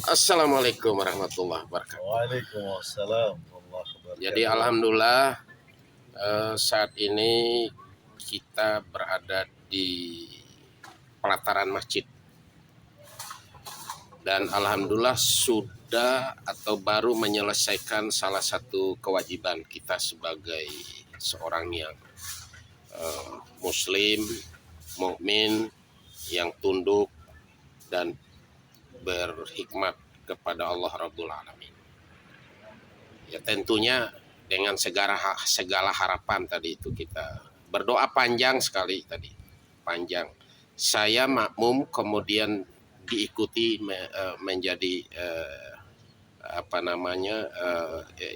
Assalamualaikum warahmatullahi wabarakatuh. Waalaikumsalam warahmatullahi wabarakatuh. Jadi alhamdulillah saat ini kita berada di pelataran masjid dan alhamdulillah sudah atau baru menyelesaikan salah satu kewajiban kita sebagai seorang yang muslim, mukmin yang tunduk dan berhikmat kepada Allah Rabbul Alamin. Ya tentunya dengan segala harapan tadi itu kita berdoa panjang sekali tadi. Panjang. Saya makmum kemudian diikuti menjadi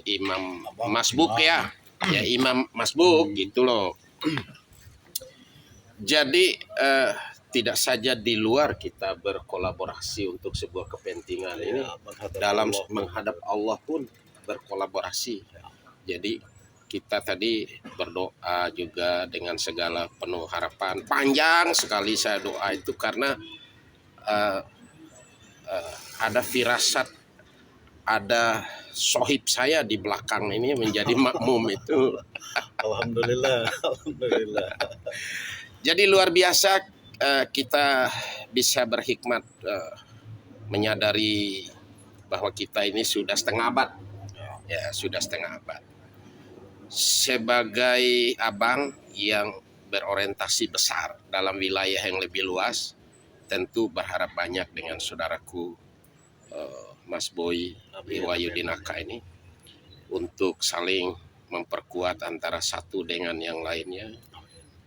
imam masbuk ya. Ya imam masbuk gitu loh. Jadi tidak saja di luar kita berkolaborasi untuk sebuah kepentingan ini, dalam menghadap Allah pun berkolaborasi. Jadi kita tadi berdoa juga dengan segala penuh harapan. Panjang sekali saya doa itu karena ada firasat, ada sohib saya di belakang ini menjadi makmum itu. Alhamdulillah, alhamdulillah. Jadi luar biasa kita bisa berhikmat menyadari bahwa kita ini sudah setengah abad. Ya, sudah setengah abad. Sebagai abang yang berorientasi besar dalam wilayah yang lebih luas, tentu berharap banyak dengan saudaraku Mas Boy Wahyudinaka ini untuk saling memperkuat antara satu dengan yang lainnya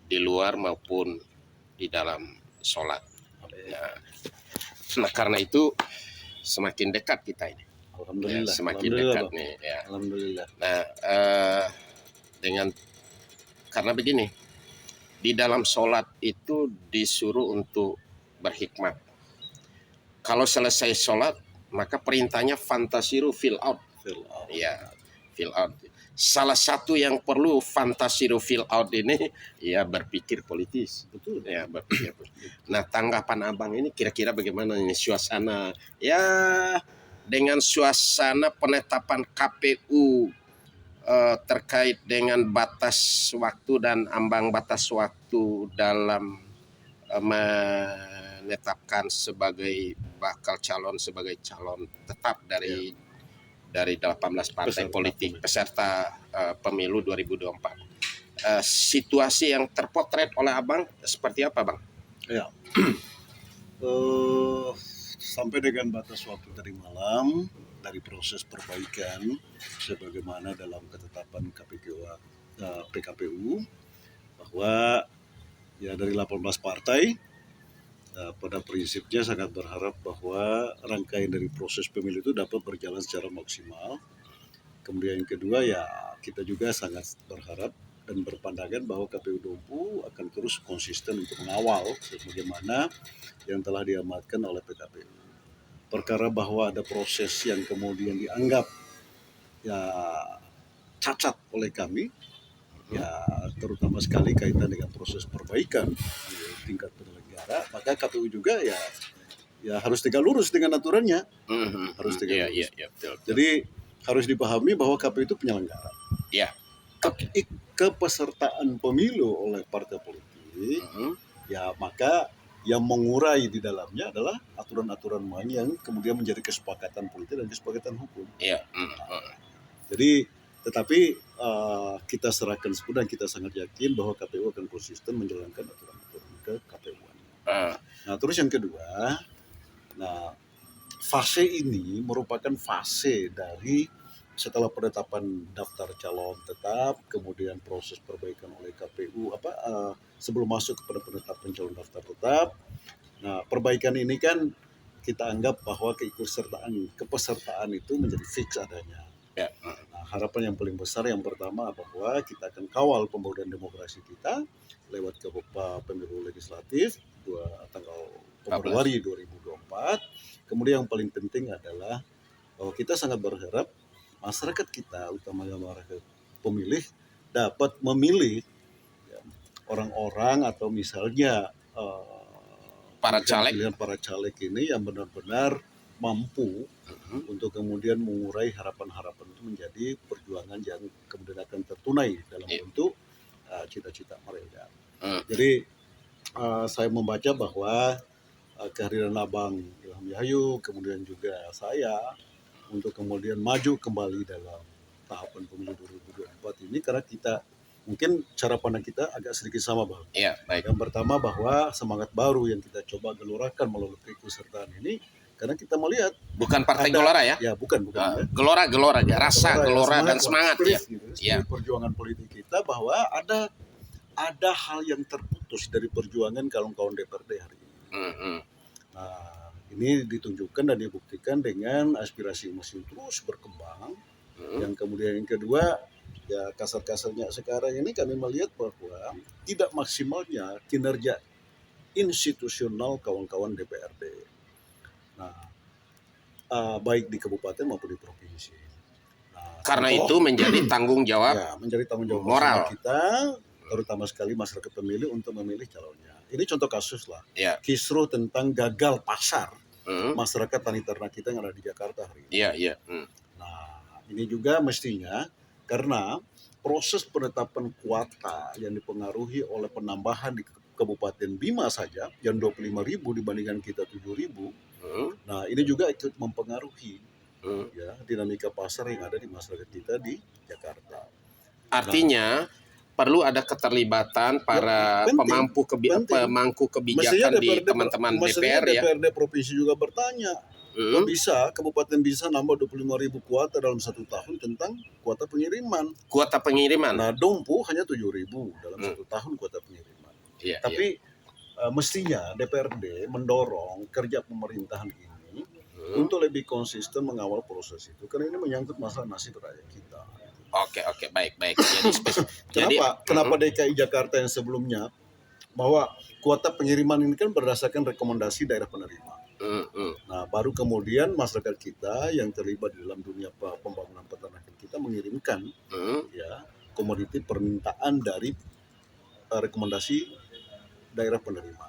di luar maupun di dalam sholat. Nah karena itu semakin dekat kita ini. Alhamdulillah. Ya, semakin Alhamdulillah, dekat nih. Ya. Alhamdulillah. Nah karena begini, di dalam sholat itu disuruh untuk berhikmat. Kalau selesai sholat maka perintahnya fantasiru fil out. Ya, fil out. Salah satu yang perlu fantasiru fil out ini ya berpikir politis. Betul ya, berpikir politis. Nah, tanggapan Abang ini kira-kira bagaimana ini suasana ya dengan suasana penetapan KPU terkait dengan batas waktu dan ambang batas waktu dalam menetapkan sebagai bakal calon sebagai calon tetap dari 18 partai politik peserta pemilu 2024. Situasi yang terpotret oleh Abang seperti apa, Bang? Ya. Sampai dengan batas waktu tadi malam dari proses perbaikan sebagaimana dalam ketetapan PKPU bahwa ya dari 18 partai pada prinsipnya sangat berharap bahwa rangkaian dari proses pemilu itu dapat berjalan secara maksimal. Kemudian yang kedua ya kita juga sangat berharap dan berpandangan bahwa KPU Dompu akan terus konsisten untuk mengawal sebagaimana yang telah diamatkan oleh PKPU. Perkara bahwa ada proses yang kemudian dianggap ya cacat oleh kami, ya terutama sekali kaitan dengan proses perbaikan di tingkat penyelenggara, maka KPU juga ya harus tegak lurus dengan aturannya. Harus tegak lurus. Betul. Jadi harus dipahami bahwa KPU itu penyelenggara. Ya. Kepesertaan pemilu oleh partai politik, ya maka yang mengurai di dalamnya adalah aturan-aturan main yang kemudian menjadi kesepakatan politik dan kesepakatan hukum. Iya. Jadi tetapi kita serahkan dan kita sangat yakin bahwa KPU akan konsisten menjalankan aturan-aturan ke KPU. Nah terus yang kedua, nah fase ini merupakan fase dari setelah penetapan daftar calon tetap, kemudian proses perbaikan oleh KPU sebelum masuk kepada penetapan calon daftar tetap. Nah perbaikan ini kan kita anggap bahwa kepesertaan itu menjadi fix adanya. Ya. Nah, harapan yang paling besar yang pertama bahwa kita akan kawal pembangunan demokrasi kita lewat ke pemilu legislatif tanggal Februari 2024. Kemudian yang paling penting adalah bahwa kita sangat berharap masyarakat kita, utamanya masyarakat pemilih, dapat memilih orang-orang atau misalnya para caleg ini yang benar-benar mampu untuk kemudian mengurai harapan-harapan itu menjadi perjuangan yang kemudian akan tertunai dalam bentuk cita-cita mereka. Jadi saya membaca bahwa kehadiran Abang Ilham Yahayu, kemudian juga saya untuk kemudian maju kembali dalam tahapan pemilu 2024 ini karena kita mungkin cara pandang kita agak sedikit sama, Bang. Iya, baik. Yang pertama bahwa semangat baru yang kita coba gelurakan melalui keikutsertaan ini karena kita melihat bukan partai gelora ya? Ya, bukan. Gelora rasa gelora dan semangat ya. Gitu, perjuangan politik kita bahwa ada hal yang terputus dari perjuangan kawan-kawan DPRD hari ini. Nah, ini ditunjukkan dan dibuktikan dengan aspirasi masih terus berkembang. Yang kemudian yang kedua, ya kasar-kasarnya sekarang ini kami melihat bahwa tidak maksimalnya kinerja institusional kawan-kawan DPRD. Nah, baik di kabupaten maupun di provinsi. Nah, karena itu menjadi tanggung jawab, menjadi tanggung jawab moral kita, terutama sekali masyarakat pemilih untuk memilih calonnya. Ini contoh kasus lah. Kisruh tentang gagal pasar masyarakat tani ternak kita yang ada di Jakarta hari ini. Nah, ini juga mestinya karena proses penetapan kuota yang dipengaruhi oleh penambahan di Kabupaten Bima saja yang 25.000 dibandingkan kita 7.000. Nah, ini juga ikut mempengaruhi ya dinamika pasar yang ada di masyarakat kita di Jakarta. Artinya perlu ada keterlibatan para pemangku kebijakan di teman-teman DPR ya. DPRD provinsi juga bertanya, kok bisa kabupaten bisa nambah 25.000 kuota dalam 1 tahun tentang kuota pengiriman. Nah, Dompu hanya 7.000 dalam 1 tahun kuota pengiriman. Tapi mestinya DPRD mendorong kerja pemerintahan ini untuk lebih konsisten mengawal proses itu karena ini menyangkut masalah nasib rakyat kita. Oke, baik. Kenapa DKI Jakarta yang sebelumnya bahwa kuota pengiriman ini kan berdasarkan rekomendasi daerah penerima. Nah, baru kemudian masyarakat kita yang terlibat di dalam dunia pembangunan peternakan kita mengirimkan ya komoditi permintaan dari rekomendasi daerah penerima.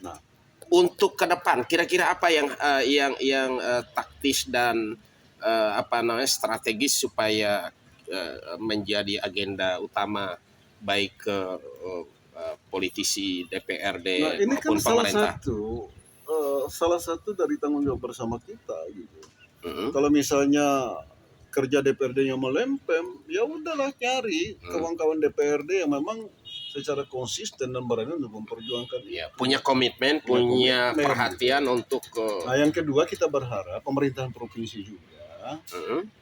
Nah, untuk ke depan kira-kira apa yang taktis dan strategis supaya menjadi agenda utama baik ke politisi DPRD maupun kan pemerintah. Salah satu dari tanggung jawab bersama kita gitu. Kalau misalnya kerja DPRD-nya melempem, ya udahlah cari kawan-kawan DPRD yang memang secara konsisten dan berani untuk memperjuangkan punya komitmen, punya perhatian untuk Nah, yang kedua kita berharap pemerintahan provinsi juga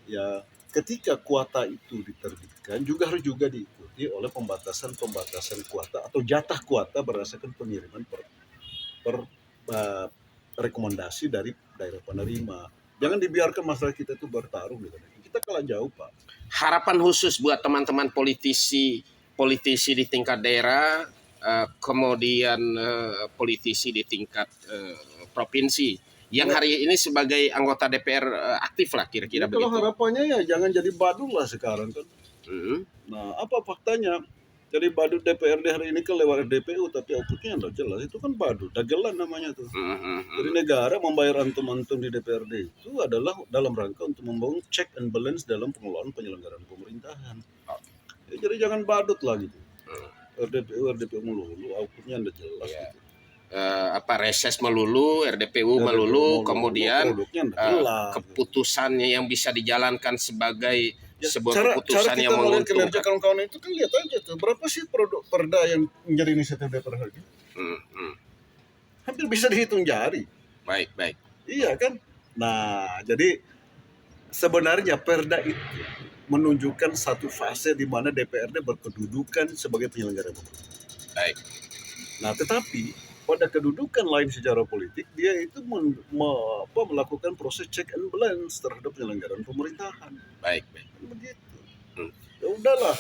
ya ketika kuota itu diterbitkan juga harus diikuti oleh pembatasan kuota atau jatah kuota berdasarkan pengiriman per rekomendasi dari daerah penerima. Jangan dibiarkan masyarakat kita itu bertarung gitu. Kita kalah jauh, Pak. Harapan khusus buat teman-teman politisi di tingkat daerah, kemudian politisi di tingkat provinsi yang hari ini sebagai anggota DPR aktif lah kira-kira begitu. Kalau harapannya ya jangan jadi badut lah sekarang kan. Nah, apa faktanya? Jadi badut DPRD hari ini kan lewat RDPU tapi outputnya tidak jelas. Itu kan badut, dagelan namanya tuh. Jadi negara membayar antum-antum di DPRD itu adalah dalam rangka untuk membangun check and balance dalam pengelolaan penyelenggaraan pemerintahan. Jadi jangan badut lah gitu. RDPU melulu, outputnya tidak jelas gitu. Reses melulu, RDPU melulu, kemudian keputusannya yang bisa dijalankan sebagai sebuah keputusan yang menguntungkan. Kinerja kawan-kawan itu kan lihat aja tuh berapa sih produk perda yang menjadi inisiatif DPR hari ini. Hampir bisa dihitung jari. Baik. Iya kan. Nah, jadi sebenarnya perda itu menunjukkan satu fase di mana DPRD berkedudukan sebagai penyelenggara pemerintahan. Baik. Nah, tetapi pada kedudukan lain secara politik dia itu melakukan proses check and balance terhadap penyelenggaraan pemerintahan. Baik. Begitu. Ya udahlah.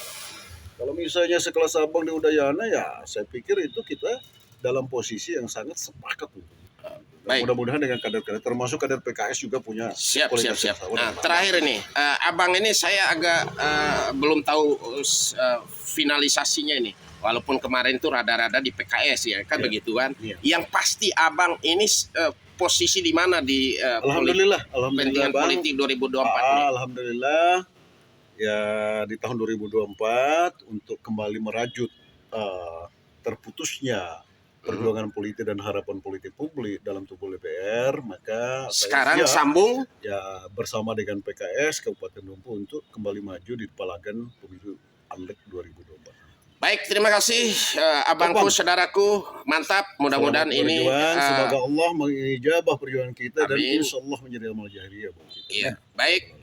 Kalau misalnya sekelas Abang di Udayana ya saya pikir itu kita dalam posisi yang sangat sepakat. Baik. Mudah-mudahan dengan kader-kader termasuk kader PKS juga punya. Siap. Nah, terakhir ini Abang ini saya agak belum tahu finalisasinya ini. Walaupun kemarin itu rada-rada di PKS ya kan begitu kan. Yang pasti Abang ini posisi di mana di Alhamdulillah kepentingan Bang. politik 2024 ini? Alhamdulillah ya di tahun 2024 untuk kembali merajut terputusnya perjuangan politik dan harapan politik publik dalam tubuh DPR, maka Sekarang saya siap sambung ya bersama dengan PKS Kabupaten Lumpu untuk kembali maju di Palagan Pemilu Amlek 2024. Baik, terima kasih abangku, saudaraku, mantap. Mudah-mudahan Selamat ini berjuang. Semoga Allah mengijabah perjuangan kita dan amin. insya Allah menjadi amal jahiliyah buat kita. Iya, baik.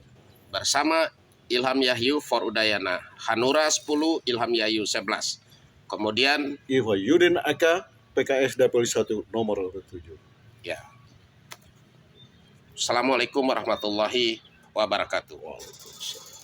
Bersama Ilham Yahyu for Udayana, Hanura 10, Ilham Yahyu 11. Kemudian Iwa Yudin Aka PKS Dapil 1 nomor 7. ya. Assalamualaikum warahmatullahi wabarakatuh. Waalaikumsalam.